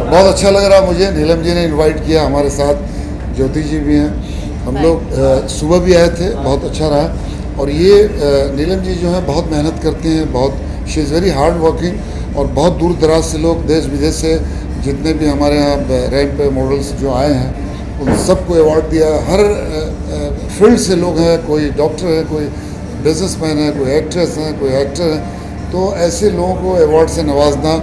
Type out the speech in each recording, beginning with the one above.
बहुत अच्छा लग रहा मुझे, नीलम जी ने इनवाइट किया, हमारे साथ ज्योति जी भी हैं, हम लोग सुबह भी आए थे, बहुत अच्छा रहा। और ये नीलम जी जो हैं बहुत मेहनत करती हैं, बहुत she is very hard working, और बहुत दूर दराज से लोग देश विदेश से जितने भी हमारे यहाँ रैंप पे मॉडल्स जो आए हैं उन सबको अवार्ड दिया। हर फील्ड से लोग हैं, कोई डॉक्टर है, कोई बिजनेसमैन है, कोई एक्ट्रेस हैं, कोई एक्टर हैं, तो ऐसे लोगों को अवार्ड से नवाजना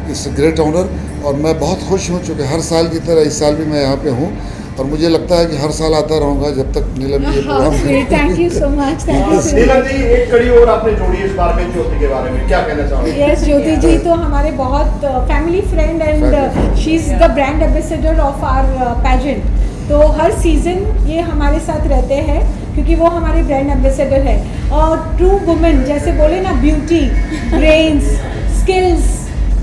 इट्स ग्रेट ऑनर। और मैं बहुत खुश हूँ चूँकि हर साल की तरह इस साल भी मैं यहाँ पे हूँ, और मुझे लगता है कि हर साल आता रहूँगा जब तक Neelam ji programme. Thank you so much. Neelam ji, एक कड़ी और आपने जोड़ी इस बार में ज्योति के बारे में क्या कहना चाहोगे? यस, ज्योति जी तो हमारे बहुत family friend and she is the brand ambassador of our pageant. तो हर सीज़न ये हमारे साथ रहते हैं क्योंकि वो हमारे ब्रांड एम्बेसडर है। और ट्रू वुमेन जैसे बोले ना, beauty, brains, skills,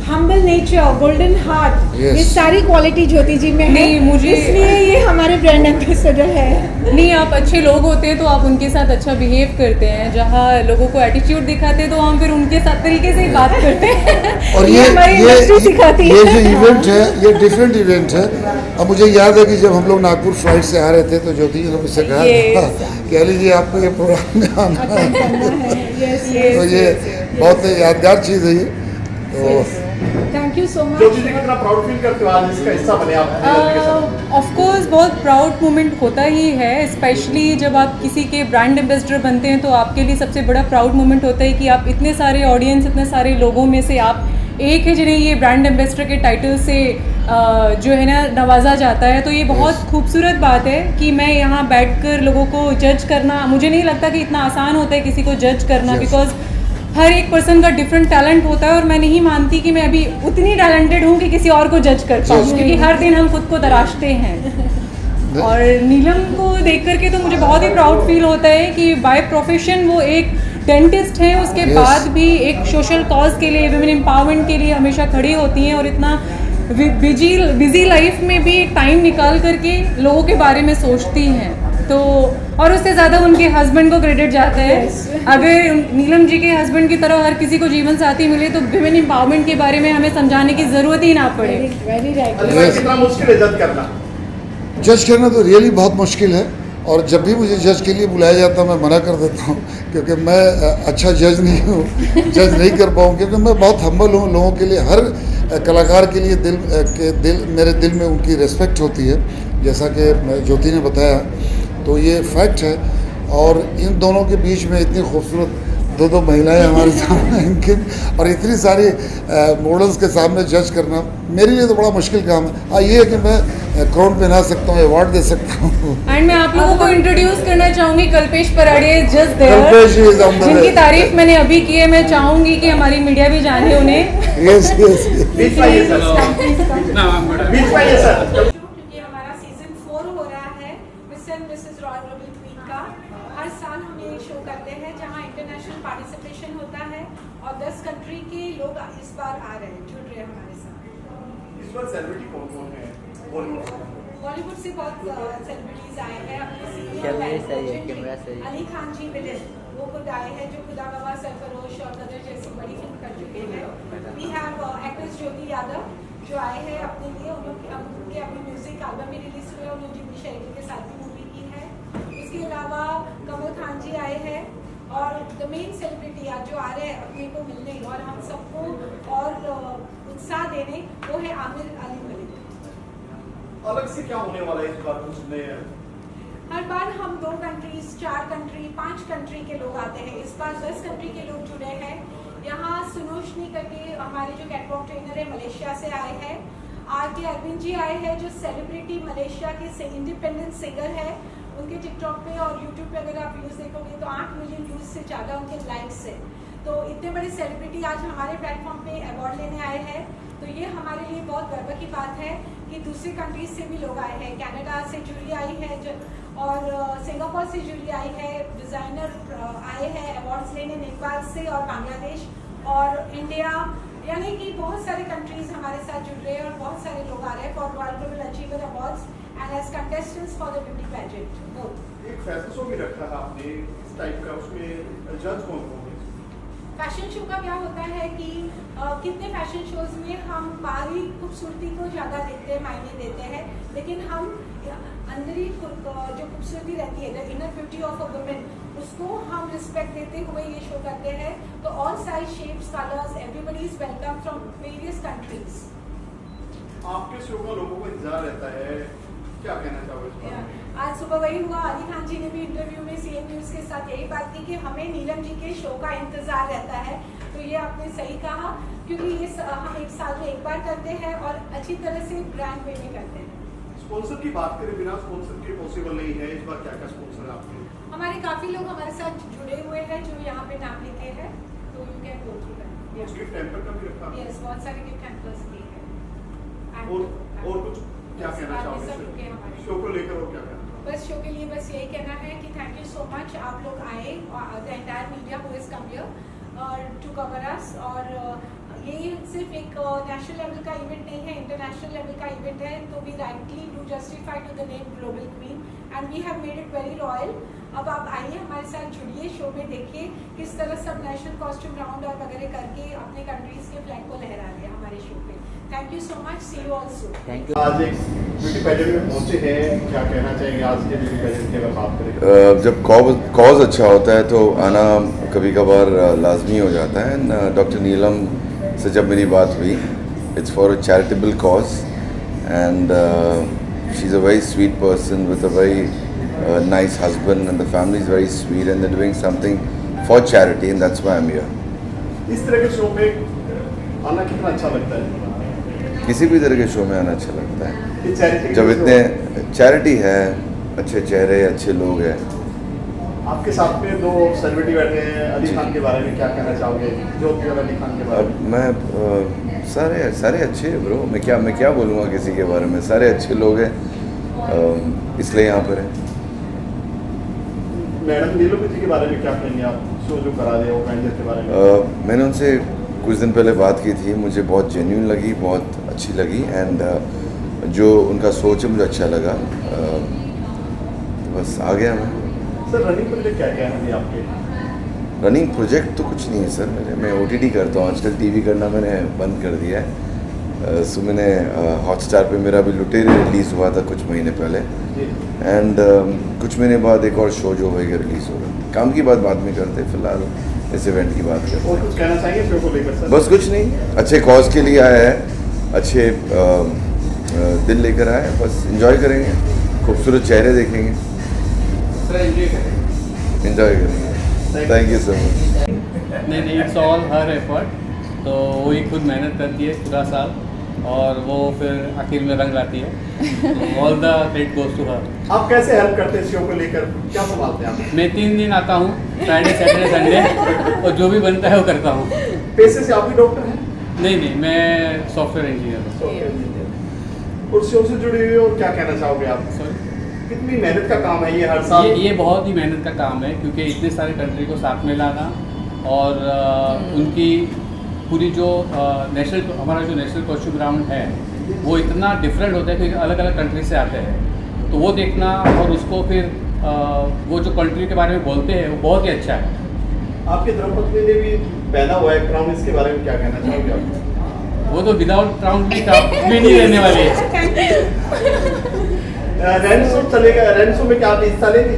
humble nature, golden heart, ये सारी क्वालिटी ज्योति जी में है, मुझे इसलिए ये हमारे ब्रांड एम्बेसडर है। नहीं, आप अच्छे लोग होते हैं तो आप उनके साथ अच्छा बिहेव करते हैं, जहाँ लोगों को एटीट्यूड दिखाते हैं तो हम फिर उनके साथ तरीके से ही बात करते हैं। और ये जो इवेंट है ये डिफरेंट इवेंट है। अब मुझे याद है कि जब हम लोग नागपुर फ्लाइट से आ रहे थे तो ज्योति जी ने मुझसे कहा कि अली जी आपको ये प्रोग्राम में आना है, तो ये बहुत यादगार चीज़ है ये। तो थैंक यू सो मच। ज्योति जी कितना प्राउड फील करते हो आज इसका हिस्सा बने आप? ऑफ कोर्स बहुत प्राउड मोमेंट होता ही है, स्पेशली जब आप किसी के ब्रांड एम्बेसडर बनते हैं तो आपके लिए सबसे बड़ा प्राउड मोमेंट होता है कि आप इतने सारे ऑडियंस, इतने सारे लोगों में से आप एक है जिन्हें ये ब्रांड एम्बेसडर के टाइटल से जो है ना नवाजा जाता है। तो ये बहुत खूबसूरत बात है कि मैं यहाँ बैठकर लोगों को जज करना, मुझे नहीं लगता कि इतना आसान होता है किसी को जज करना, बिकॉज हर एक पर्सन का डिफरेंट टैलेंट होता है। और मैं नहीं मानती कि मैं अभी उतनी टैलेंटेड हूँ कि किसी और को जज कर पाऊँ, क्योंकि हर दिन हम खुद को तराशते हैं। और नीलम को देख करके तो मुझे बहुत ही प्राउड फील होता है कि बाय प्रोफेशन वो एक डेंटिस्ट हैं, उसके बाद भी एक सोशल कॉज के लिए, वुमेन एम्पावरमेंट के लिए हमेशा खड़ी होती हैं, और इतना बिजी लाइफ में भी एक टाइम निकाल करके लोगों के बारे में सोचती हैं। तो और उससे ज़्यादा उनके हस्बैंड को क्रेडिट जाता है। अगर नीलम जी के हस्बैंड की तरह हर किसी को जीवन साथी मिले तो वुमेन एम्पावरमेंट के बारे में हमें समझाने की ज़रूरत ही ना पड़े। कितना मुश्किल है जज करना? जज करना तो रियली बहुत मुश्किल है, और जब भी मुझे जज के लिए बुलाया जाता है मैं मना कर देता हूँ, क्योंकि मैं अच्छा जज नहीं हूँ, जज नहीं कर पाऊँ, क्योंकि मैं बहुत हम्बल हूँ। लोगों के लिए, हर कलाकार के लिए मेरे दिल में उनकी रिस्पेक्ट होती है, जैसा कि ज्योति ने बताया, तो ये फैक्ट है। और इन दोनों के बीच में इतनी खूबसूरत दो महिलाएं हमारे सामने, इनके और इतनी सारी मॉडल्स के सामने जज करना मेरे लिए तो बड़ा मुश्किल काम है। हाँ, ये है कि मैं क्राउन पहना सकता हूँ, अवार्ड दे सकता हूँ। एंड मैं आप लोगों को इंट्रोड्यूस करना चाहूँगी कल्पेश पराड़े, जस्ट देयर, जिनकी तारीफ मैंने अभी की है। मैं चाहूँगी कि हमारी मीडिया भी जाने उन्हें। यस यस, बीच में ये सर हर साल हम ये शो करते हैं जहां इंटरनेशनल पार्टिसिपेशन होता है और 10 कंट्री के लोग इस बार आ रहे हैं, जुड़ रहे हैं हमारे साथ। इस बार सेलिब्रिटी कौन है? बॉलीवुड से बहुत सेलिब्रिटीज आए हैं। अपने अली खान जी विलेन वो खुद आए हैं, जो खुदा गवाह, सरफरोश और कदर जैसी बड़ी फिल्म कर चुके हैं। वी हैव एक्ट्रेस ज्योति यादव जो आए हैं अपने लिए, उनके अपनी म्यूजिक एल्बम भी रिलीज हुए, उन्होंने जिम्मी शेरगिल के साथ भी मूवी की है। इसके अलावा कमल खान जी आए हैं, और द मेन सेलिब्रिटी आज जो आ रहे हैं अपने को मिलने और हम सबको और उत्साह देने, वो है आमिर अली मलिक। अलग से क्या होने वाला है इस बार? कुछ नए हर बार हम 2 कंट्रीज, 4 कंट्री, 5 कंट्री के लोग आते हैं। इस बार 10 कंट्री के लोग जुड़े हैं। यहाँ सुनोशनी करके हमारे जो कैटवॉक ट्रेनर है मलेशिया से आए हैं। आर.के. अरविंद जी आए हैं, जो सेलिब्रिटी मलेशिया के इंडिपेंडेंट सिंगर है। उनके टिकटॉक पे और यूट्यूब पे अगर आप व्यूज़ देखोगे तो 8 मिलियन व्यूज़ से ज़्यादा उनके लाइक्स है। तो इतने बड़े सेलिब्रिटी आज हमारे प्लेटफॉर्म पे अवार्ड लेने आए हैं, तो ये हमारे लिए बहुत गर्व की बात है कि दूसरी कंट्रीज से भी लोग आए हैं। कनाडा से जूली आई है और सिंगापुर से जूली आई है, डिज़ाइनर आए हैं अवार्ड्स लेने, नेपाल से और बांग्लादेश और इंडिया, यानी कि बहुत सारे कंट्रीज हमारे साथ जुड़ रहे हैं और बहुत सारे लोग आ रहे हैं for world global achiever awards and as contestants for the beauty pageant. एक फैशन शो भी रखा है आपने इस टाइप का, उसमें जज कौन होंगे? फैशन शो का क्या होता है कि कितने फैशन शोज में हम बाहरी खूबसूरती को ज़्यादा देखते हैं, मायने देते हैं, लेकिन हम अंदरी जो खूबसूरती रहती है, the inner beauty of a women, उसको हम रिस्पेक्ट देते हुए ये शो करते हैं। तो all size, shapes, colours, everybody is welcome from various countries. आपके शो का लोगों को इंतजार रहता है, क्या कहना चाहोगे इस बारे में? आज सुबह वही हुआ, अली खान जी ने भी इंटरव्यू में सीएन न्यूज़ के साथ यही बात की कि हमें नीलम जी के शो का इंतजार रहता है। तो ये आपने सही कहा, क्योंकि ये हम एक साल में एक बार करते हैं और अच्छी तरह से ब्रांड वे में करते हैं। स्पॉन्सर की बात करें, बिना स्पॉन्सर के पॉसिबल नहीं है। इस बार क्या क्या स्पॉन्सर है आपके? हमारे काफ़ी लोग हमारे साथ जुड़े हुए हैं जो यहाँ पे नाम लिखे हैं, तो you can go through that. Gift hamper का भी रखा है? यस, बहुत सारे गिफ्ट हैम्पर्स भी हैं। और कुछ क्या कहना सब रुके चाहोगे हमारे शो को लेकर, और क्या कहना? बस शो के लिए बस यही कहना है कि थैंक यू सो मच, आप लोग आए, the entire media who is come here to cover us. और ये सिर्फ एक नेशनल लेवल का इवेंट नहीं है, इंटरनेशनल लेवल का इवेंट है। तो we rightly do justify to the name global queen and we have made it very royal. अब आप आइए, हमारे साथ जुड़िए, शो में देखिए किस तरह सब नेशनल कॉस्ट्यूम राउंड और वगैरह करके अपने कंट्रीज के फ्लैग को लहरा रहे हैं हमारे शो पे। Thank you so much, see you all soon. आज एक ब्यूटी पेजेंट में पहुंचे हैं, क्या कहना चाहेंगे आज के ब्यूटी पेजेंट की अगर बात करें? जब कॉज अच्छा होता है तो आना कभी कभार लाजमी हो जाता है। डॉक्टर नीलम से जब मेरी बात हुई, it's for a charitable cause and she is a very sweet person with a very nice husband and the family is very sweet and they're doing something for charity and that's why I'm here. इस तरह के show पे आना कितना अच्छा लगता है? किसी भी तरह के शो में आना अच्छा लगता है ये चैरिटी जब इतने चैरिटी है, अच्छे चेहरे, अच्छे लोग हैं। आपके साथ में दो सेलिब्रिटी बैठे हैं, अली खान के बारे में क्या कहना चाहोगे? ज्योति और अली खान के बारे अब में। मैं सारे अच्छे हैं ब्रो, मैं क्या बोलूँगा किसी के बारे में, सारे अच्छे लोग हैं, इसलिए यहाँ पर है। मैडम नीलम जी के बारे में क्या कहेंगे आप? शो जो करा दिया वो कैंडिडेट के बारे में। मैंने उनसे कुछ दिन पहले बात की थी, मुझे बहुत जेन्यून लगी, बहुत अच्छी लगी एंड जो उनका सोच है मुझे अच्छा लगा, तो बस आ गया मैं। सर रनिंग प्रोजेक्ट क्या क्या है आपके? रनिंग प्रोजेक्ट तो कुछ नहीं है सर, मैं OTT करता हूँ आजकल, TV करना मैंने बंद कर दिया है। सो मैंने हॉटस्टार पे मेरा भी लुटेरे रिलीज़ हुआ था कुछ महीने पहले एंड कुछ महीने बाद एक और शो जो होगा रिलीज़ होगा। काम की बात बाद में करते, फिलहाल इस इवेंट की बात करते और कुछ कहना चाहिए शो को लेकर सर? बस कुछ नहीं, अच्छे कॉज के लिए आया है, अच्छे दिल लेकर आया है, बस एंजॉय करेंगे, खूबसूरत चेहरे देखेंगे, एंजॉय करेंगे। Thank you so much. नहीं, इट्स ऑल हर एफर्ट। तो वो ही खुद मेहनत करती है पूरा साल और वो फिर आखिर में रंग लाती है। All the credit goes to her. आप कैसे हेल्प करते हैं शो को लेकर, क्या संभालते हैं आप? मैं 3 दिन आता हूँ, फ्राइडे, सैटरडे, संडे, और जो भी बनता है वो करता हूँ। पेशे से आप भी डॉक्टर हैं? नहीं, मैं सॉफ्टवेयर इंजीनियर हूँ। और शो से जुड़ी हुई हो, क्या कहना चाहोगे आप? कितनी मेहनत का काम है ये हर साल? ये बहुत ही मेहनत का काम है, क्योंकि इतने सारे कंट्री को साथ में लाना और उनकी पूरी जो हमारा जो नेशनल कॉस्ट्यूम राउंड है वो इतना डिफरेंट होता है कि अलग अलग कंट्री से आते हैं, तो वो देखना और उसको फिर वो जो कंट्री के बारे में बोलते हैं वो बहुत ही अच्छा है। आपके धर्मपत्नी ने भी पहना हुआ है क्राउन, इसके बारे में क्या कहना चाहोगे आप? वो तो विदाउट क्राउन भी नहीं रहने वाली है। रैन शो चलेगा, रैन शो में क्या आप हिस्सा लेंगे?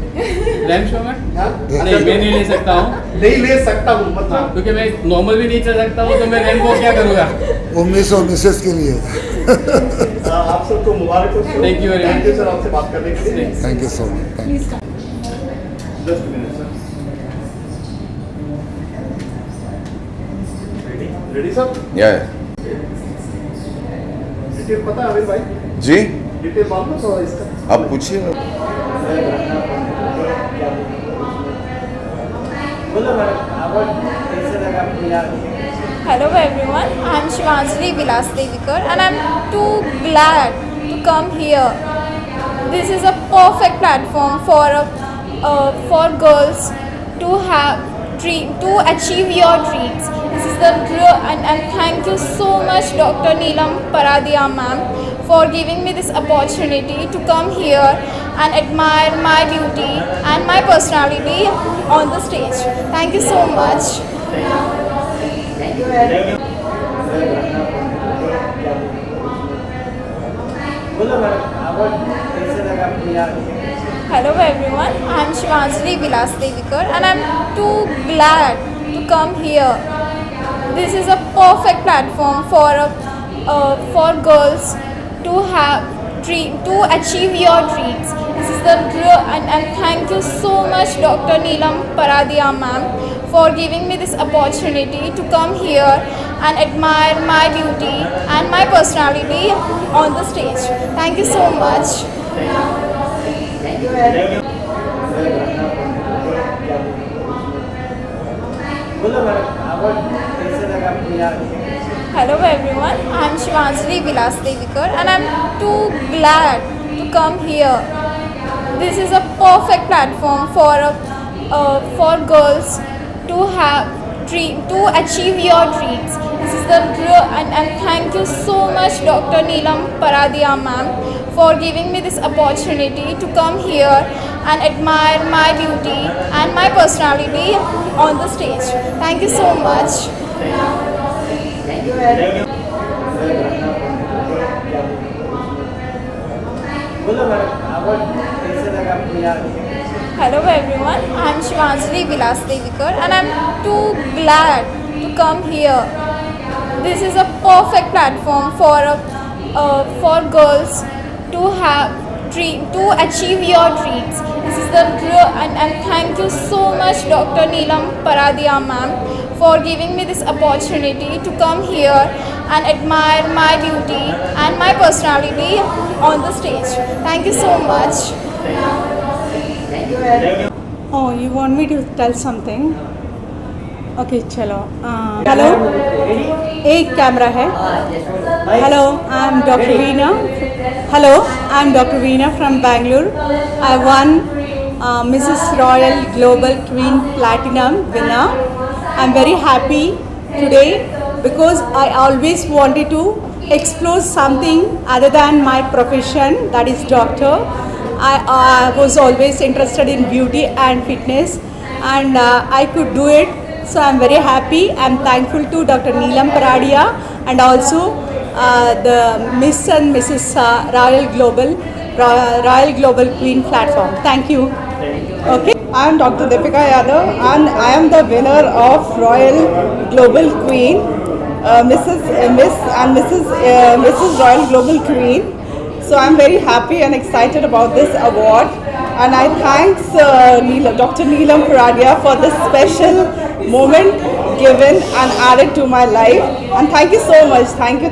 रैन शो में हाँ? नहीं, मैं नहीं ले सकता हूँ। नहीं ले सकता हूँ हाँ, मतलब? क्योंकि मैं नॉर्मल भी नहीं चल सकता हूँ, तो मैं रैन को क्या करूँगा? वो मिस और मिसेस के लिए। आप सबको मुबारक हो। Thank you very much. Thank you sir आपसे बात करने के लिए। Thank you so much. Just minute sir. Ready sir? या डिटेल पता है अमित भाई? जी, डिटेल मालूम है थोड़ा इसका? आप पूछिए। बोलो मैडम, कैसे लगा आपको यार? Hello everyone, I am Shivanjali Vilas Devikar and I am too glad to come here. This is a perfect platform for girls to achieve your dreams. This is the and thank you so much Dr. Neelam Paradia ma'am for giving me this opportunity to come here and admire my beauty and my personality on the stage. Thank you so much. Hello everyone, I am Shivanjali Vilasdevikar and I am too glad to come here. This is a perfect platform for girls to achieve your dreams. This is the real and thank you so much Dr. Neelam Paradia ma'am for giving me this opportunity to come here and admire my beauty and my personality on the stage. Thank you so much. Hello everyone, I am Shivanjali Vilasdevikar and I am too glad to come here. This is a perfect platform for girls to achieve your dreams. This is the real and thank you so much Dr. Neelam Paradia ma'am for giving me this opportunity to come here and admire my beauty and my personality on the stage. Thank you so much. Hello everyone, I am Shivanjali Vilasdevikar and I am too glad to come here. This is a perfect platform for girls to achieve your dreams. This is the real and thank you so much Dr. Neelam Paradia ma'am for giving me this opportunity to come here and admire my beauty and my personality on the stage. Thank you so much. Oh, you want me to tell something? Okay, chalo. Hello. एक camera है. Hello, I am Dr. Veena. Hello, I am Dr. Veena from Bangalore. I won Mrs. Royal Global Queen Platinum winner. I am very happy today because I always wanted to explore something other than my profession, that is doctor. I was always interested in beauty and fitness and I could do it. So I am very happy. I am thankful to Dr. Neelam Paradia and also the Miss and Mrs. Royal Global Queen platform. Thank you. Okay. I am Dr. Deepika Yadav and I am the winner of Royal Global Queen, Mrs. Royal Global Queen. So I am very happy and excited about this award and I thanks Dr. Neelam Paradia for this special moment given and added to my life, and thank you so much. Thank you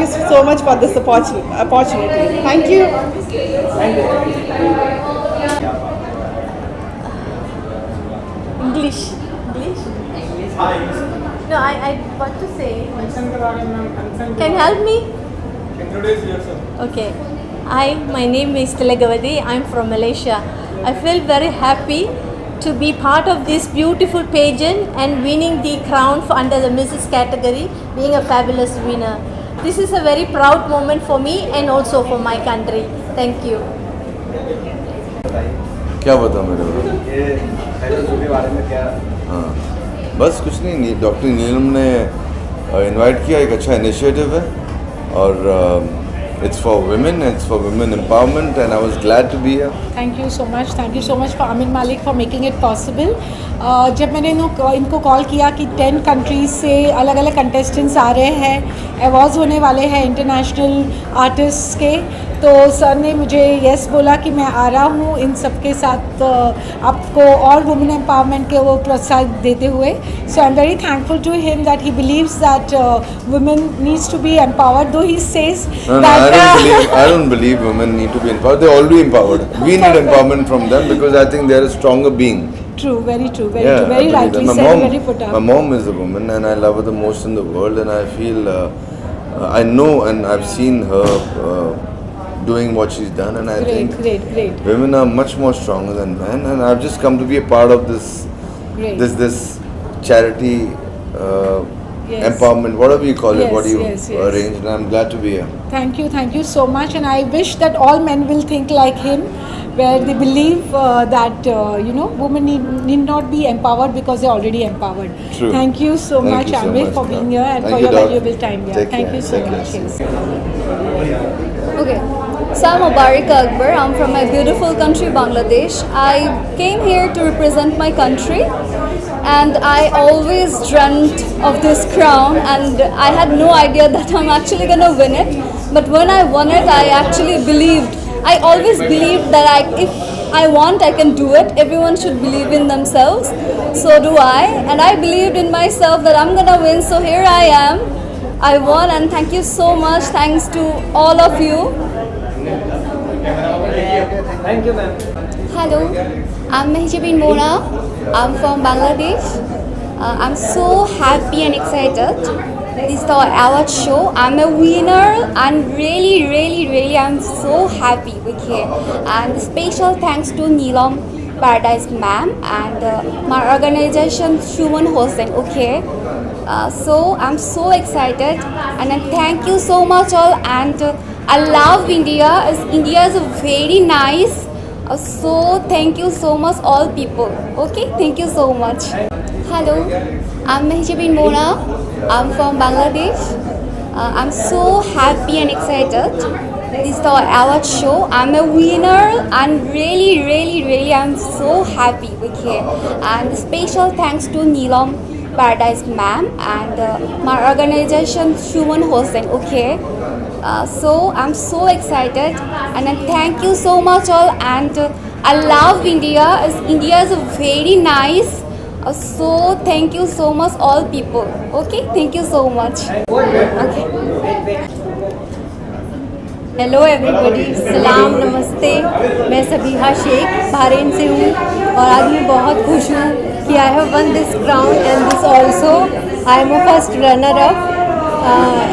so much for this opportunity. Thank you. English. No, I want to say. Can you help me? Introduce yourself. Okay. Hi, my name is Tilagavati. I'm from Malaysia. I feel very happy to be part of this beautiful pageant and winning the crown under the Mrs. category, being a fabulous winner. This is a very proud moment for me and also for my country. Thank you. क्या बता मेरे को? के बारे में क्या? हाँ, बस कुछ नहीं. डॉक्टर नीलम ने इनवाइट किया, एक अच्छा इनिशिएटिव है और it's for women, it's for women empowerment, and I was glad to be here. Thank you so much for Amin Malik for making it possible. जब मैंने इनको कॉल किया कि 10 कंट्रीज से अलग अलग कंटेस्टेंट्स आ रहे हैं, अवार्ड्स होने वाले हैं इंटरनेशनल आर्टिस्ट के, तो सर ने मुझे यस बोला कि मैं आ रहा हूँ इन सब के साथ आपको और वुमेन एम्पावरमेंट के वो प्रोत्साहन देते हुए. So I am very thankful to him that he believes that women needs to be empowered, though he says that I don't believe women need to be empowered. They're already empowered. We need empowerment from them because I think they're a stronger being. True, very true, very rightly said, very put up. My mom is a woman and I love her the most in the world, and I feel, I know and I've seen her doing what she's done, and I think great. women are much more stronger than men, and I've just come to be a part of this this charity empowerment, whatever you call it, what you Yes. arranged. And I'm glad to be here. Thank you so much, and I wish that all men will think like him, where they believe that women need not be empowered because they're already empowered. True. Thank you so Thank much, you so Amir, much, for ma'am. being here and Thank for you, your Doc. valuable time here. Take Thank care. you so God much. bless. Yes. Okay, so I'm Mubarak Akbar. I'm from my beautiful country, Bangladesh. I came here to represent my country, and I always dreamt of this crown, and I had no idea that I'm actually gonna win it. But when I won it, I actually believed. I always believed that if I want, I can do it. Everyone should believe in themselves. So do I, and I believed in myself that I'm gonna win. So here I am. I won, and thank you so much. Thanks to all of you. Thank you, ma'am. Hello, I'm Mehjabin Mona. I'm from Bangladesh. I'm so happy and excited. This is the award show. I'm a winner, and really, I'm so happy. Okay, and special thanks to Neelam Paradise ma'am and my organization Shuman Hossain. Okay. So I'm so excited, and thank you so much all, and I love India. India is very nice, so thank you so much all people. Okay, thank you so much. Hello, I'm Mehjabin Mona. I'm from Bangladesh. I'm so happy and excited. This is the award show. I'm a winner, and really I'm so happy. Okay, and special thanks to Neelam Paradise ma'am and my organization Shuman Hossain. Okay, so I'm so excited, and thank you so much all, and I love India. India is very nice, so thank you so much all people. Okay, thank you so much. Okay. Hello everybody, सलाम, नमस्ते। मैं Sabiha Sheikh Bahrain से हूँ और आज मैं बहुत खुश हूँ कि I have one this crown and this also I am a first runner up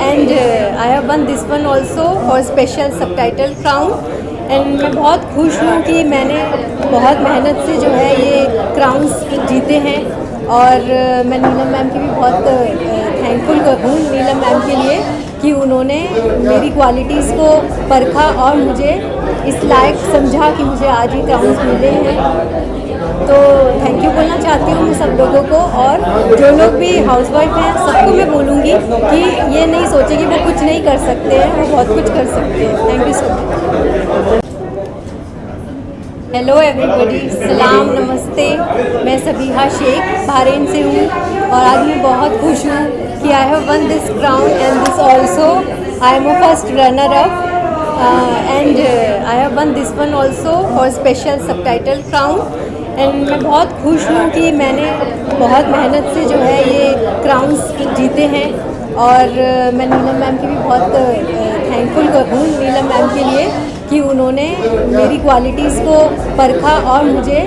and I have one this one also for special subtitle crown. And मैं बहुत खुश हूँ कि मैंने बहुत मेहनत से जो है ये क्राउन्स जीते हैं और मैं नीलम मैम की भी बहुत थैंकफुल हूँ नीलम मैम के लिए कि उन्होंने मेरी क्वालिटीज़ को परखा और मुझे इस लायक समझा कि मुझे आज ये क्राउन्स मिले हैं। तो थैंक यू बोलना चाहती हूँ मैं सब लोगों को, और जो लोग भी हाउसवाइफ हैं सबको मैं बोलूँगी कि ये नहीं सोचे कि वो कुछ नहीं कर सकते हैं, वो बहुत कुछ कर सकते हैं। Thank you so much. Hello everybody, सलाम, नमस्ते। मैं सबीहा शेख बहरीन से हूँ और आज मैं बहुत खुश हूँ कि I have one this crown and this also I am a first runner up and I have one this one also for special subtitle crown. And मैं बहुत खुश हूँ कि मैंने बहुत मेहनत से जो है ये क्राउन्स जीते हैं और मैं नीलम मैम की भी बहुत थैंकफुल हूँ नीलम मैम के लिए कि उन्होंने मेरी क्वालिटीज़ को परखा और मुझे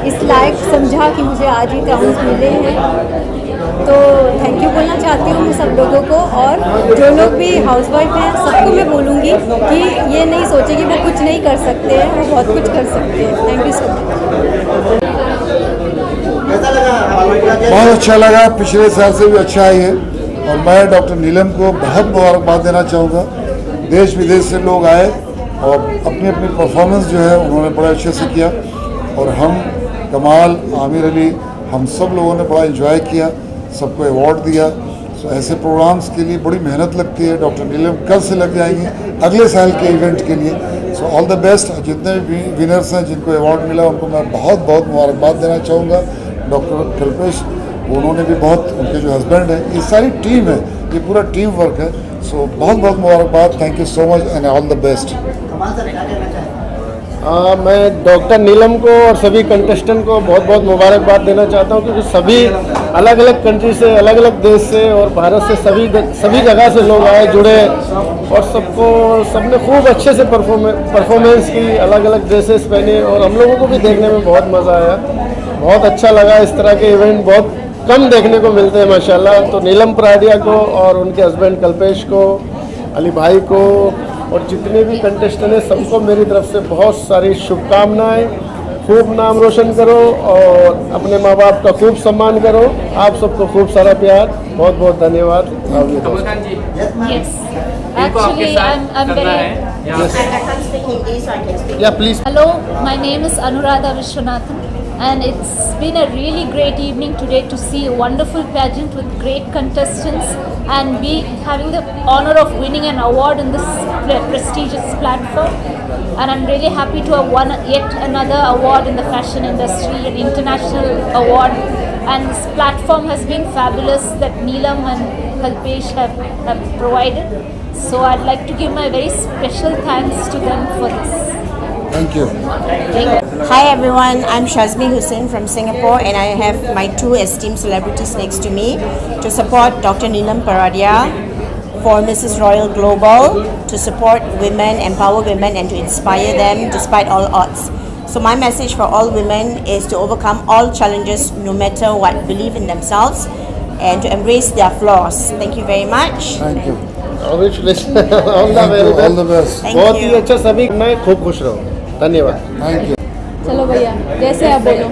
इस लायक समझा कि मुझे आज ये क्राउन्स मिले हैं। तो थैंक यू बोलना चाहती हूँ मैं सब लोगों को, और जो लोग भी हाउसवाइफ हैं सबको मैं बोलूँगी कि ये नहीं सोचे कि वो कुछ नहीं कर सकते हैं, वो बहुत कुछ कर सकते हैं। Thank you so much. बहुत अच्छा लगा, पिछले साल से भी अच्छा ही है, और मैं डॉक्टर नीलम को बहुत मुबारकबाद देना चाहूँगा। देश विदेश से लोग आए और अपनी अपनी परफॉर्मेंस जो है उन्होंने बड़े अच्छे से किया, और हम कमाल, आमिर अली, हम सब लोगों ने बड़ा एंजॉय किया, सबको अवार्ड दिया। सो ऐसे प्रोग्राम्स के लिए बड़ी मेहनत लगती है। डॉक्टर नीलम कल से लग जाएंगे अगले साल के इवेंट के लिए। So all the best. जितने भी विनर्स हैं जिनको अवार्ड मिला उनको मैं बहुत बहुत मुबारकबाद देना चाहूँगा। डॉक्टर कल्पेश, उन्होंने भी बहुत, उनके जो हस्बैंड हैं, ये सारी टीम है, ये पूरा टीम वर्क है। सो बहुत बहुत मुबारकबाद। Thank you so much and all the best. मैं डॉक्टर नीलम को और सभी कंटेस्टेंट को बहुत बहुत मुबारकबाद देना चाहता हूं, क्योंकि सभी अलग अलग कंट्री से, अलग अलग देश से और भारत से सभी जगह से लोग आए, जुड़े, और सबने खूब अच्छे से परफॉर्मेंस की, अलग अलग ड्रेसेस पहने, और हम लोगों को भी देखने में बहुत मज़ा आया, बहुत अच्छा लगा। इस तरह के इवेंट बहुत कम देखने को मिलते हैं माशाल्लाह। तो नीलम पराडिया को और उनके हस्बैंड कल्पेश को, अली भाई को, और जितने भी कंटेस्टेंट हैं सबको मेरी तरफ से बहुत सारी शुभकामनाएं। खूब नाम रोशन करो और अपने माँ बाप का खूब सम्मान करो। आप सबको खूब सारा प्यार, बहुत बहुत धन्यवाद। कमलकांत जी, Yes. इनको आपके Actually, साथ I'm करना very. है यहाँ या please. Hello, my name is Anuradha Vishwanathan, and it's been a really great evening today to see a wonderful pageant with great contestants and be having the honor of winning an award in this prestigious platform. And I'm really happy to have won yet another award in the fashion industry, an international award. And this platform has been fabulous that Neelam and Kalpesh have provided. So I'd like to give my very special thanks to them for this. Thank you. Hi everyone, I'm Shazmi Hussain from Singapore, and I have my two esteemed celebrities next to me to support Dr. Neelam Paradia for Mrs. Royal Global, to support women, empower women and to inspire them despite all odds. So my message for all women is to overcome all challenges no matter what, believe in themselves and to embrace their flaws. Thank you very much. Thank you. Congratulations, all the Thank very you. best। All the best. Thank बहुत ही you. अच्छा, सभी मैं खूब खुश रहो। धन्यवाद। Thank you. चलो भैया, जैसे आप बोलो।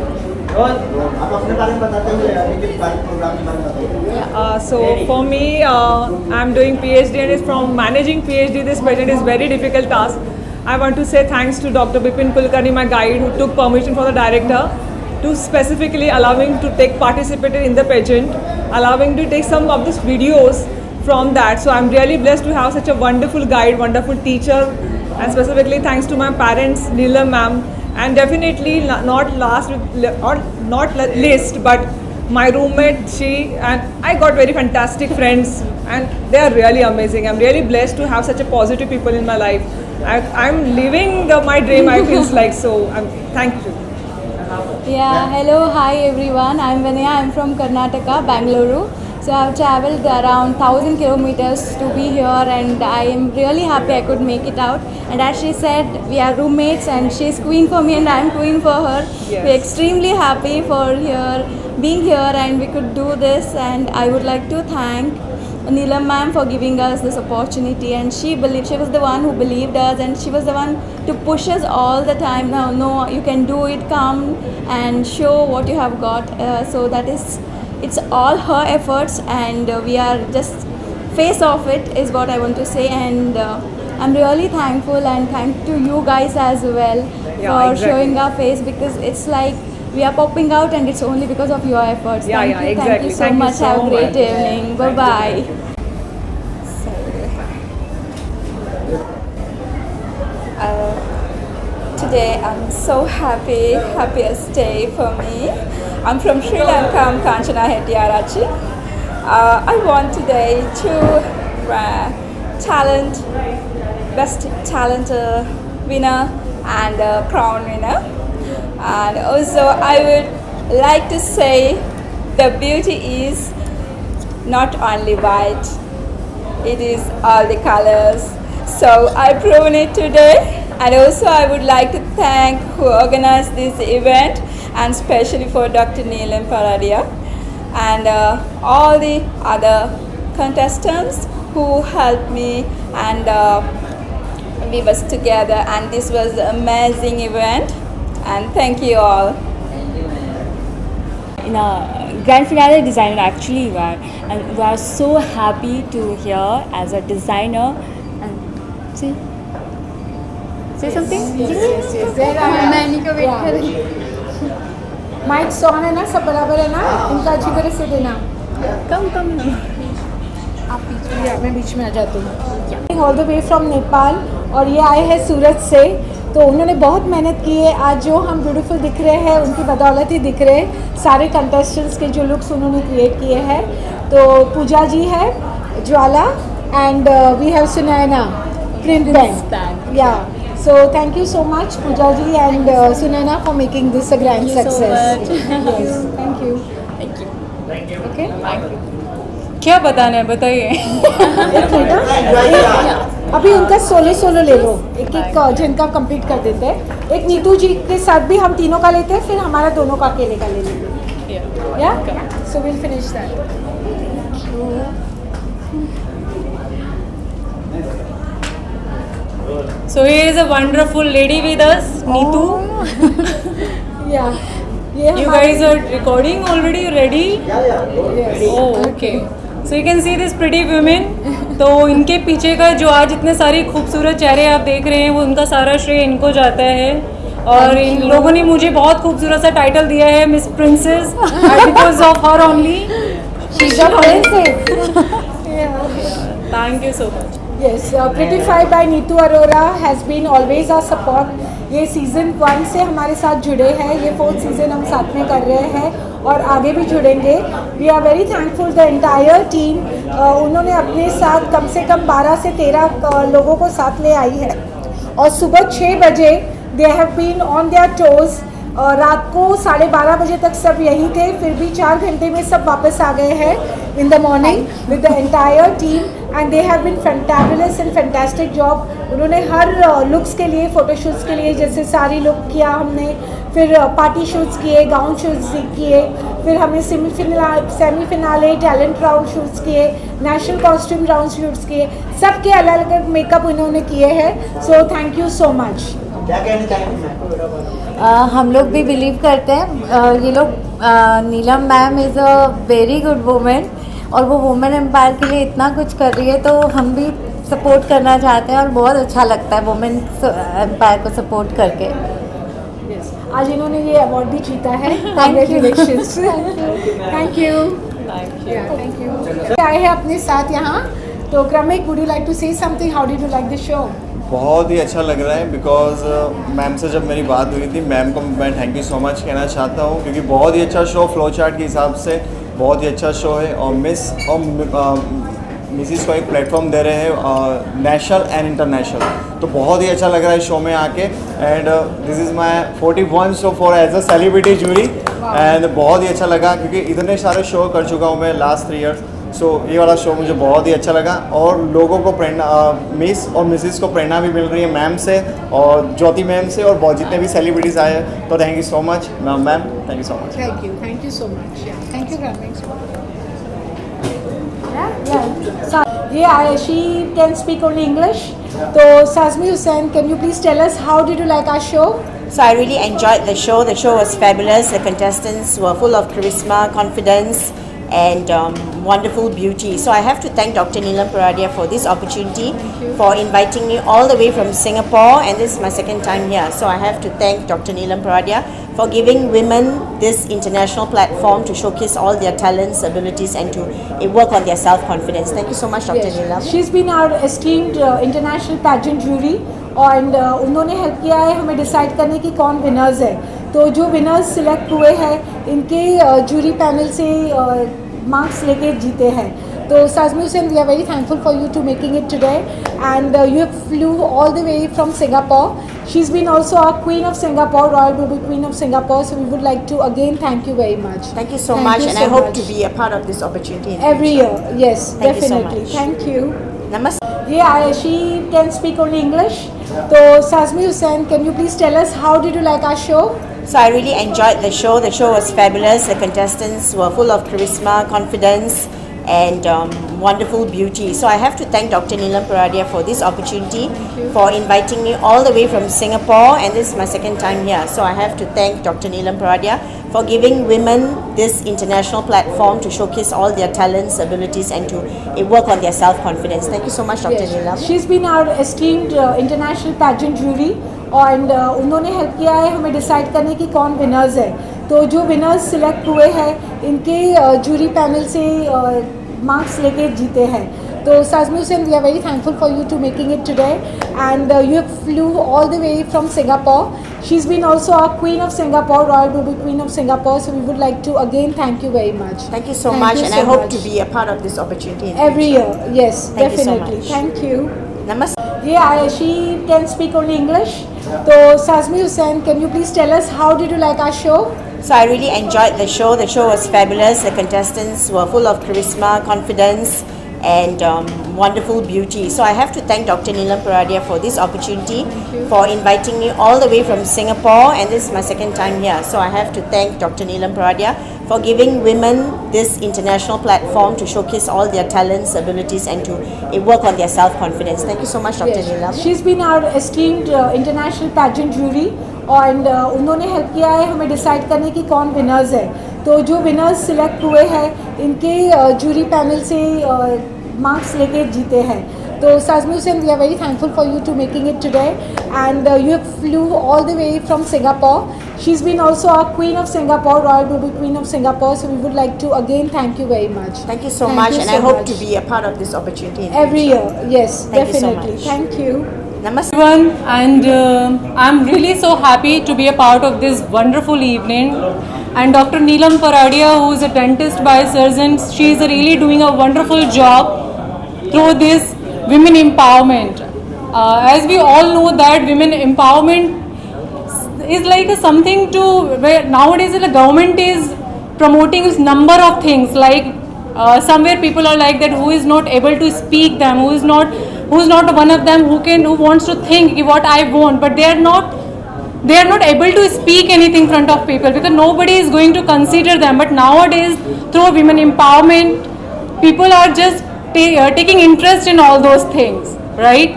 So for me, I'm doing PhD and it's from managing PhD. This pageant is very difficult task. I want to say thanks to Dr. Bipin Kulkarni, my guide, who took permission from the director to specifically allowing to take participated in the pageant, allowing to take some of these videos from that. So I'm really blessed to have such a wonderful guide, wonderful teacher, and specifically thanks to my parents, Neelam ma'am, and definitely not last or not least, but my roommate, she, and I got very fantastic friends, and they are really amazing. I'm really blessed to have such a positive people in my life. I'm living my dream, I feels like, so thank you. Yeah, hello, hi everyone. I'm Vinaya. I'm from Karnataka, Bangalore. So I've traveled around 1,000 kilometers to be here, and I am really happy I could make it out. And as she said, we are roommates, and she's queen for me and I'm queen for her. Yes. We're extremely happy for being here, and we could do this. And I would like to thank Neelam ma'am for giving us this opportunity, and she was the one who believed us, and she was the one to push us all the time. No, you can do it, come and show what you have got. So that is, it's all her efforts, and we are just face of it is what I want to say. And I'm really thankful and thank to you guys as well for exactly. showing our face, because it's like we are popping out, and it's only because of your efforts. Yeah, Thank you exactly. so Thank you much. so Have a great much. evening. Bye bye. Today I'm so happy, happiest day for me. I'm from Sri Lanka, I'm Kanchana Hettiarachi. I won today two best talent winner and crown winner. And also I would like to say the beauty is not only white, it is all the colors. So I proven it today. And also I would like to thank who organized this event, and especially for Dr. Neelam Paradia and all the other contestants who helped me, and we was together, and this was an amazing event, and thank you all. In a grand finale designer actually we are, and we are so happy to hear as a designer. And see, say something. Mike so on है ना, सब बराबर है ना, इनका अच्छी तरह से देना। कम आप बीच में, मैं बीच में आ जाती हूँ। All the way from Nepal, और ये आए हैं सूरत से, तो उन्होंने बहुत मेहनत की है। आज जो हम ब्यूटीफुल दिख रहे हैं उनकी बदौलत ही दिख रहे हैं। सारे कंटेस्टेंट्स के जो लुक्स उन्होंने क्रिएट किए हैं, तो पूजा जी है, Jwala, and we have Sunaina print pen. या so thank you so much Pooja ji and Sunaina for making this a grand success. Yes, thank you. Okay, क्या बताना है बताइए। अभी उनका सोलो ले लो, एक एक जिनका कंप्लीट कर देते हैं। एक नीतू जी के साथ भी हम तीनों का लेते हैं, फिर हमारा दोनों का अकेले का ले लेंगे। या so will finish that. So here is a wonderful lady with us, Neetu. Yeah. You guys are recording already? Ready? Yes. Oh, okay. So you can see this pretty women. तो इनके पीछे का जो आज इतने सारे खूबसूरत चेहरे आप देख रहे हैं वो उनका सारा श्रेय इनको जाता है और इन लोगों ने मुझे बहुत खूबसूरत सा टाइटल दिया है miss princess because of her only she is a princess. Thank you so much. Yes, Prettify by Neetu Arora has been always our support. ये सीज़न 1 से हमारे साथ जुड़े हैं, ये 4th सीज़न हम साथ में कर रहे हैं और आगे भी जुड़ेंगे। We are very thankful the entire team. उन्होंने अपने साथ कम से कम 12 से 13 लोगों को साथ ले आई है और सुबह 6 बजे they have been on their toes. रात को 12:30 बजे तक सब यहीं थे, फिर भी 4 घंटे में सब वापस आ गए हैं in the morning with the entire team and they have been fantabulous and fantastic job. उन्होंने हर लुक्स के लिए, फ़ोटोशूट्स के लिए, जैसे साड़ी लुक किया हमने, फिर पार्टी शूट्स किए, गाउन शूट्स किए, फिर हमने semi finale talent round shoots किए, नेशनल कॉस्ट्यूम राउंड शूट्स किए, सबके अलग अलग मेकअप उन्होंने किए हैं। So thank you so much. क्या कहना चाहेंगे? हम लोग भी बिलीव करते हैं ये लोग Neelam ma'am is a very good women और वो वुमेन एम्पायर के लिए इतना कुछ कर रही है तो हम भी सपोर्ट करना चाहते हैं और बहुत अच्छा लगता है वुमेन एम्पायर को सपोर्ट करके। आज इन्होंने ये अवार्ड भी जीता है। Congratulations. Thank you. Thank you. आए हैं अपने साथ यहाँ, तो क्रमिक would you like to say something? How did you like the show? बहुत ही अच्छा लग रहा है बिकॉज मैम से जब मेरी बात हुई थी, मैम को मैं थैंक यू सो मच कहना चाहता हूँ क्योंकि बहुत ही अच्छा शो, फ्लो चार्ट के हिसाब से बहुत ही अच्छा शो है और मिस और मिसिस को एक प्लेटफॉर्म दे रहे हैं नेशनल एंड इंटरनेशनल, तो बहुत ही अच्छा लग रहा है शो में आके। And this is my 41 show for as a celebrity jury एंड बहुत ही अच्छा लगा क्योंकि इतने सारे शो कर चुका हूँ मैं लास्ट 3 ईयर्स। सो ये वाला शो मुझे बहुत ही अच्छा लगा और लोगों को प्रेरणा, मिस और मिसिस को प्रेरणा भी मिल रही है मैम से और ज्योति मैम से और बहुत जितने भी सेलिब्रिटीज़ आए हैं, तो thank you so much ma'am, thank you so much. Thank you so much. Thank you she can speak only English. So Sazmi Hussain, can you please tell us how did you like our show? So I really enjoyed the show. The show was fabulous. The contestants were full of charisma, confidence, and wonderful beauty. So I have to thank Dr. Neelam Paradia for this opportunity, for inviting me all the way from Singapore, and this is my second time here. So I have to thank Dr. Neelam Paradia for giving women this international platform to showcase all their talents, abilities, and to work on their self-confidence. Thank you so much, Dr. Neelam. She's been our esteemed international pageant jury and उन्होंने help किया है हमें decide करने की कौन winners है। तो जो विनर्स सिलेक्ट हुए हैं इनके जूरी पैनल से मार्क्स लेके जीते हैं। तो Sazmi Hussain, we are very thankful for you to making it today, and you flew all the way from Singapore. She's been also our Queen of Singapore, Royal Blue Queen of Singapore. So we would like to again thank you very much. Thank you so much, and I hope to be a part of this opportunity in every year. Yes, thank definitely. You so much. Thank you. Namaste. Yeah, she can speak only English. So Sazmi Hussain, can you please tell us how did you like our show? So I really enjoyed the show. The show was fabulous. The contestants were full of charisma, confidence, and wonderful beauty. So I have to thank Dr. Neelam Paradia for this opportunity, for inviting me all the way from Singapore, and this is my second time here. So I have to thank Dr. Neelam Paradia for giving women this international platform to showcase all their talents, abilities, and to work on their self-confidence. Thank you so much, Dr. Neelam. She's been our esteemed international pageant jury and उन्होंने help किया है हमें decide करने की कौन winners है। तो जो विनर्स सिलेक्ट हुए हैं इनके जूरी पैनल से मार्क्स लेके जीते हैं। तो Sazmi Hussain, we are very thankful for you to making it today, and you flew all the way from Singapore. She's been also our Queen of Singapore, Royal Blue Queen of Singapore. So we would like to again thank you very much. Thank you so much, and I hope to be a part of this opportunity in every year. Yes, thank definitely. You so much. Thank you. Namaste. Yeah, she can speak only English. So Sazmi Hussain, can you please tell us how did you like our show? So I really enjoyed the show. The show was fabulous. The contestants were full of charisma, confidence, and wonderful beauty. So I have to thank Dr. Neelam Paradia for this opportunity, for inviting me all the way from Singapore, and this is my second time here. So I have to thank Dr. Neelam Paradia for giving women this international platform to showcase all their talents, abilities, and to work on their self-confidence. Thank you so much, Dr. Neelam. She's been our esteemed international pageant jury, and उन्होंने help किया है हमें decide करने की कौन winners है. तो जो विनर्स सिलेक्ट हुए हैं इनके जूरी पैनल से मार्क्स लेके जीते हैं. So Shazmi Hussain, we are very thankful for you to making it today, and you flew all the way from Singapore. She's been also our Queen of Singapore, Royal Global Queen of Singapore. So we would like to again thank you very much. Thank you so much, and I hope to be a part of this opportunity in every future. year. Yes, Thank definitely. You so much. Thank you. Namaste. Everyone, and I'm really so happy to be a part of this wonderful evening. And Dr. Neelam Paradia, who is a dentist by surgeon, she is really doing a wonderful job through this women empowerment. As we all know that women empowerment is like something to where nowadays the government is promoting this number of things, like somewhere people are like that who is not able to speak them, who is not one of them who wants to think what I want, but they are not able to speak anything in front of people because nobody is going to consider them. But nowadays through women empowerment people are just taking interest in all those things, right?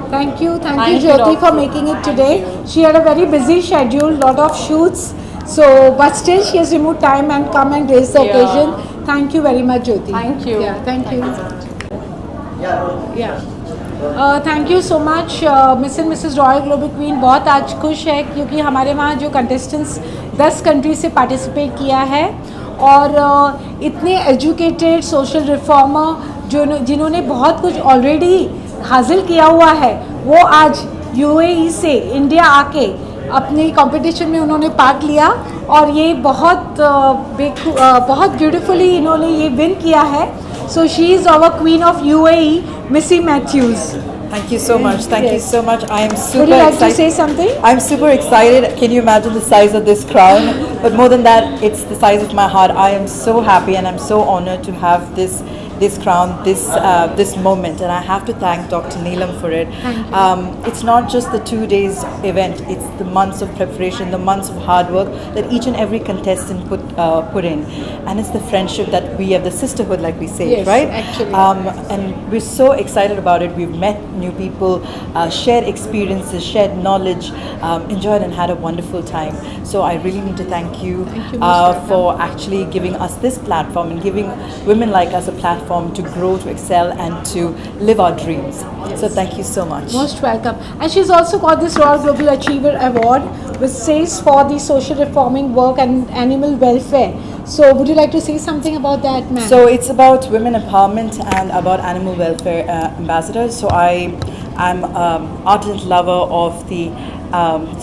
Thank you Jyoti for making it today. She had a very busy schedule, lot of shoots, so but still she has removed time and come and grace the occasion. Thank you very much, Jyoti. Thank you. Yeah, thank you. Thank you so much miss and Mrs royal global queen बहुत आज खुश है क्योंकि हमारे वहाँ जो contestants 10 country से participate किया है और इतने एजुकेटेड सोशल रिफॉर्मर जिन्होंने बहुत कुछ ऑलरेडी हासिल किया हुआ है वो आज यूएई से इंडिया आके अपने कंपटीशन में उन्होंने पार्ट लिया और ये बहुत ब्यूटीफुली इन्होंने ये विन किया है. So she is our Queen of UAE, Missy Matthews. Thank you so much. Thank you so much. I am super Would you like excited. to say something? I'm super excited. Can you imagine the size of this crown? But more than that, it's the size of my heart. I am so happy and I'm so honored to have this crown, this moment, and I have to thank Dr. Neelam for it. It's not just the 2 days event; it's the months of preparation, the months of hard work that each and every contestant put in, and it's the friendship that we have, the sisterhood, like we say, yes, right? Actually, and we're so excited about it. We've met new people, shared experiences, shared knowledge, enjoyed and had a wonderful time. So I really need to thank you for actually giving us this platform and giving women like us a platform to grow, to excel, and to live our dreams. Yes. So thank you so much. Most welcome. And she's also got this Royal Global Achiever Award, which says for the social reforming work and animal welfare. So would you like to say something about that, ma'am? So it's about women empowerment and about animal welfare ambassadors. So I'm ardent lover of the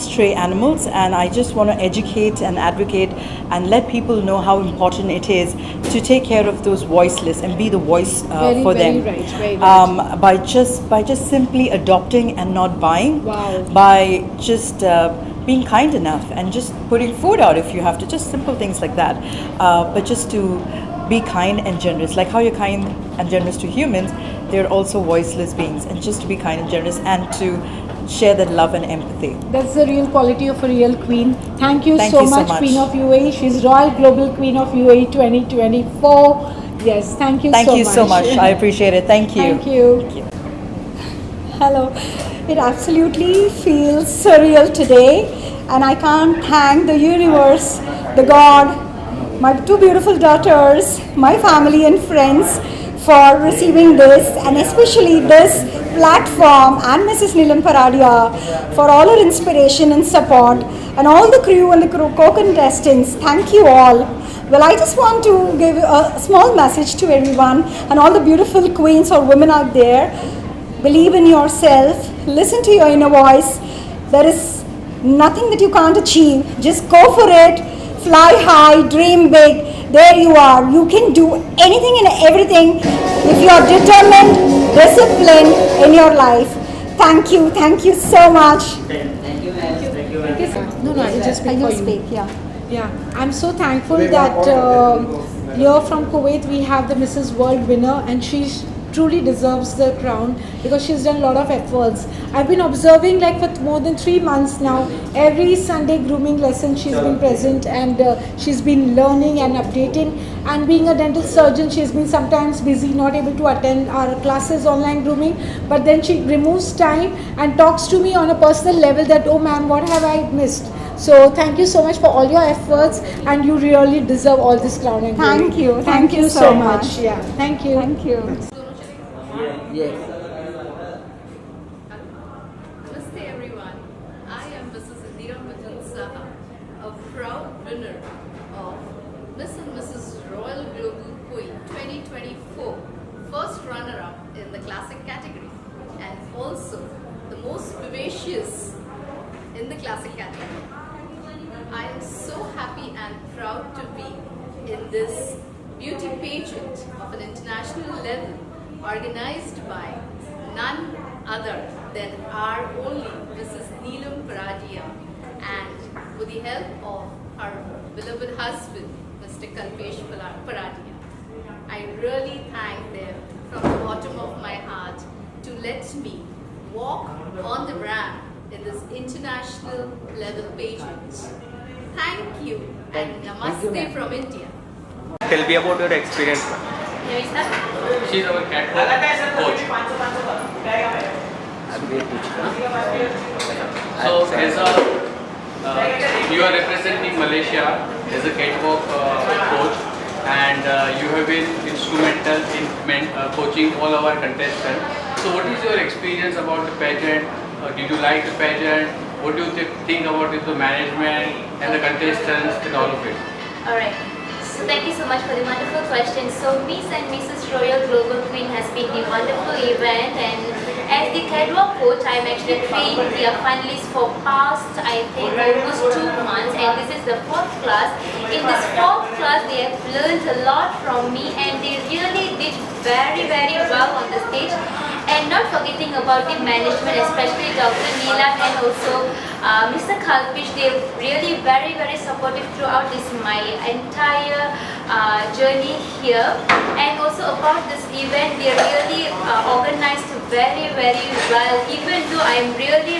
stray animals, and I just want to educate and advocate and let people know how important it is to take care of those voiceless and be the voice for them. Very right. By just simply adopting and not buying. Wow. By just being kind enough and just putting food out if you have to, just simple things like that. But just to be kind and generous, like how you're kind and generous to humans, they're also voiceless beings, and just to be kind and generous and to share that love and empathy. That's the real quality of a real queen. Thank you so much, Queen of UAE. She's Royal Global Queen of UAE 2024. Yes, thank you so much. Thank you so much. I appreciate it. Thank you. Thank you. Hello. It absolutely feels surreal today, and I can't thank the universe, the God, my 2 beautiful daughters, my family and friends for receiving this, and especially this platform, and Mrs. Neelam Paradia for all her inspiration and support, and all the crew and the co-contestants. Thank you all. Well, I just want to give a small message to everyone and all the beautiful queens or women out there. Believe in yourself, listen to your inner voice. There is nothing that you can't achieve. Just go for it, fly high, dream big. There you are. You can do anything and everything if you are determined, disciplined in your life. Thank you so much. Thank you, ma'am. Thank you. No, I just speak for you. Yeah. I'm so thankful that Here from Kuwait we have the Mrs. World winner, and she truly deserves the crown because she's done a lot of efforts. I've been observing like for more than 3 months now, every Sunday grooming lesson she's been present, and she's been learning and updating. And being a dental surgeon, she's been sometimes busy, not able to attend our classes online grooming, but then she removes time and talks to me on a personal level that, oh ma'am, what have I missed? So thank you so much for all your efforts, and you really deserve all this crown and glory. Thank you so much. Yeah, thank you. Thank you. Yes. Namaste everyone. I am Mrs. Indira Majan Saha, a proud winner of Miss and Mrs. Royal Global Queen 2024, first runner-up in the classic category, and also the most vivacious in the classic category. I am so happy and proud to be in this beauty pageant of an international level, organized by none other than our only Mrs. Neelam Paradia, and with the help of her beloved husband, Mr. Kalpesh Paradia. I really thank them from the bottom of my heart to let me walk on the ramp in this international level pageant. Thank you, and namaste from India. Tell me about your experience. She's our catwalk coach. So as a you are representing Malaysia as a catwalk coach, and you have been instrumental in coaching all our contestants. So what is your experience about the pageant? Did you like the pageant? What do you think about the management and the contestants and all of it? Alright, so thank you so much for the wonderful question. So Miss and Mrs. Royal Global Queen has been a wonderful event, and as the catwalk coach, I am actually trained the finalists for past, I think, almost 2 months, and this is the 4th class. In this 4th class, they have learned a lot from me, and they really did very well on the stage. And not forgetting about the management, especially Dr. Neelam and also Mr. Kalpesh, they are really very supportive throughout this my entire journey here. And also about this event, they really organized very well. Even though I am really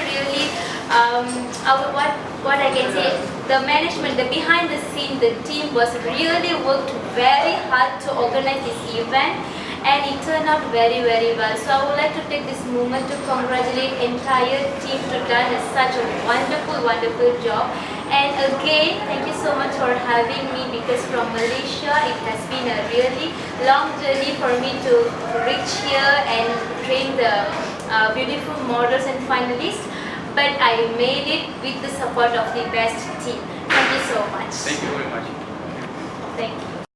what I can say, the management, the behind the scene, the team was really worked very hard to organize this event, and it turned out very well. So I would like to take this moment to congratulate entire team to done such a wonderful job. And again, thank you so much for having me, because from Malaysia it has been a really long journey for me to reach here and train the beautiful models and finalists. But I made it with the support of the best team. Thank you so much. Thank you very much. Thank you.